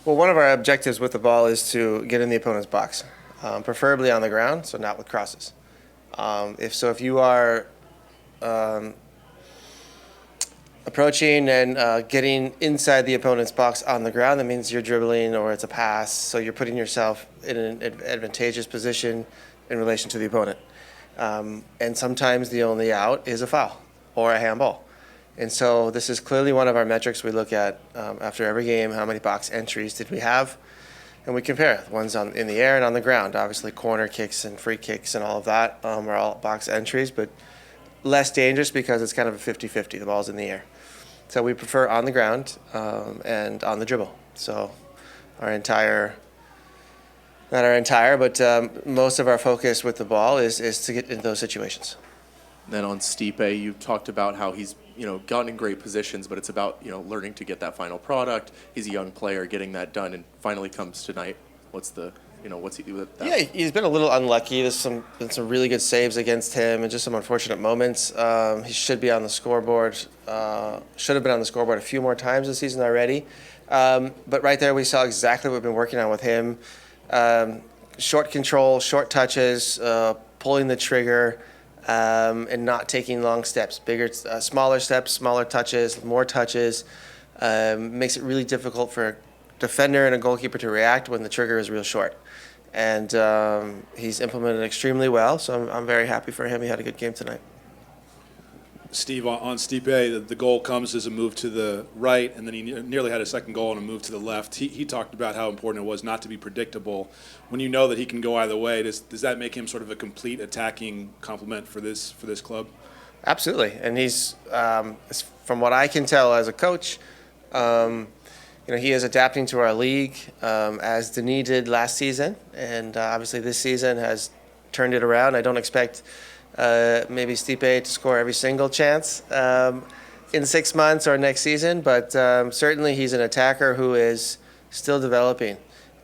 Well, one of our objectives with the ball is to get in the opponent's box, preferably on the ground, so not with crosses. If you are approaching and getting inside the opponent's box on the ground, that means you're dribbling or it's a pass, so you're putting yourself in an advantageous position in relation to the opponent. And sometimes the only out is a foul or a handball. And so this is clearly one of our metrics we look at after every game. How many box entries did we have? And we compare ones in the air and on the ground. Obviously, corner kicks and free kicks and all of that are all box entries, but less dangerous because it's kind of a 50-50. The ball's in the air. So we prefer on the ground and on the dribble. So most of our focus with the ball is to get into those situations. Then on Stipe, you talked about how he's gotten in great positions, but it's about learning to get that final product. He's a young player, getting that done, and finally comes tonight. What's he do with that? Yeah, he's been a little unlucky. There's been some really good saves against him, and just some unfortunate moments. He should be on the scoreboard. Should have been on the scoreboard a few more times this season already. But right there, we saw exactly what we've been working on with him. Short control, short touches, pulling the trigger, and not taking long steps. Smaller steps, smaller touches, more touches. Makes it really difficult for a defender and a goalkeeper to react when the trigger is real short. And he's implemented extremely well, so I'm very happy for him. He had a good game tonight. Steve, on Stipe, the goal comes as a move to the right, and then he nearly had a second goal on a move to the left. He talked about how important it was not to be predictable. When you know that he can go either way, does that make him sort of a complete attacking complement for this club? Absolutely, and he's from what I can tell as a coach, he is adapting to our league as Denis did last season, and obviously this season has turned it around. I don't expect maybe Stipe to score every single chance in 6 months or next season, but certainly he's an attacker who is still developing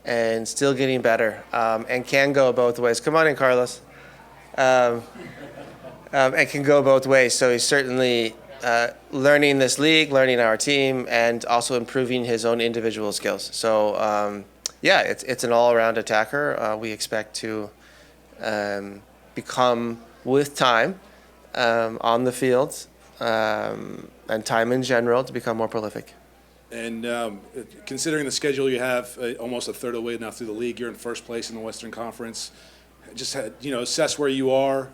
and still getting better and can go both ways. Come on in, Carlos. And can go both ways. So he's certainly learning this league, learning our team, and also improving his own individual skills. So, it's an all-around attacker. We expect to become, with time on the field and time in general, to become more prolific. And considering the schedule you have, almost a third of the way now through the league, you're in first place in the Western Conference. Just assess where you are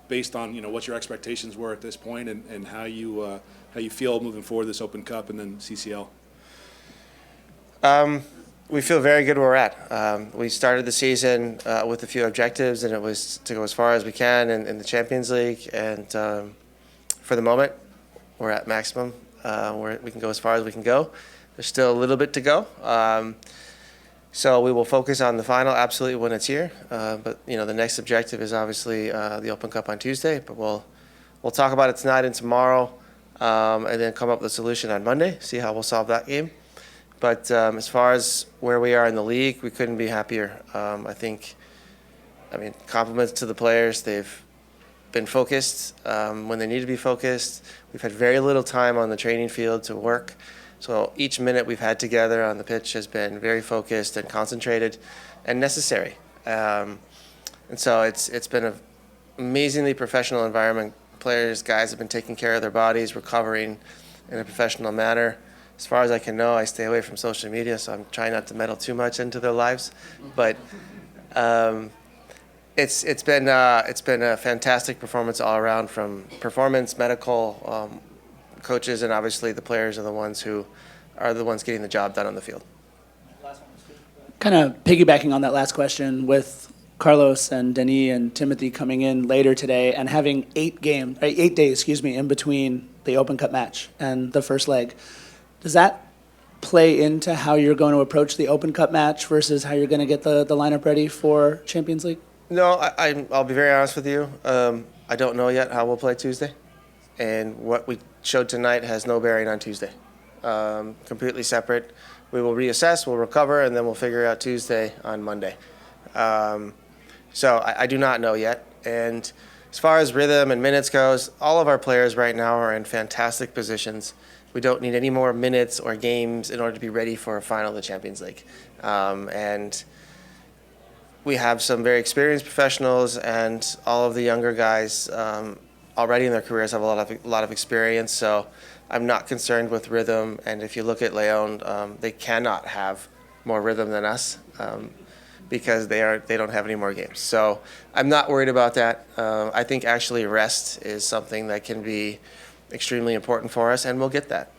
based on what your expectations were at this point, and how you feel moving forward this Open Cup and then CCL. We feel very good where we're at. We started the season with a few objectives, and it was to go as far as we can in the Champions League. And for the moment, we're at maximum. We can go as far as we can go. There's still a little bit to go. So we will focus on the final absolutely when it's here. But the next objective is obviously the Open Cup on Tuesday. But we'll talk about it tonight and tomorrow, and then come up with a solution on Monday. See how we'll solve that game. But as far as where we are in the league, we couldn't be happier. Compliments to the players. They've been focused when they need to be focused. We've had very little time on the training field to work. So each minute we've had together on the pitch has been very focused and concentrated and necessary. And so it's been an amazingly professional environment. Guys have been taking care of their bodies, recovering in a professional manner. As far as I can know, I stay away from social media, so I'm trying not to meddle too much into their lives. But it's been a fantastic performance all around, from performance, medical, coaches, and obviously the players are the ones getting the job done on the field. Kind of piggybacking on that last question, with Carlos and Denis and Timothy coming in later today and having 8 days in between the Open Cup match and the first leg, does that play into how you're going to approach the Open Cup match versus how you're going to get the lineup ready for Champions League? No, I'll be very honest with you. I don't know yet how we'll play Tuesday. And what we showed tonight has no bearing on Tuesday. Completely separate. We will reassess, we'll recover, and then we'll figure out Tuesday on Monday. So I do not know yet. And as far as rhythm and minutes goes, all of our players right now are in fantastic positions. We don't need any more minutes or games in order to be ready for a final of the Champions League. And we have some very experienced professionals, and all of the younger guys already in their careers have a lot of experience. So I'm not concerned with rhythm. And if you look at Leon, they cannot have more rhythm than us because they don't have any more games. So I'm not worried about that. I think actually rest is something that can be extremely important for us, and we'll get that.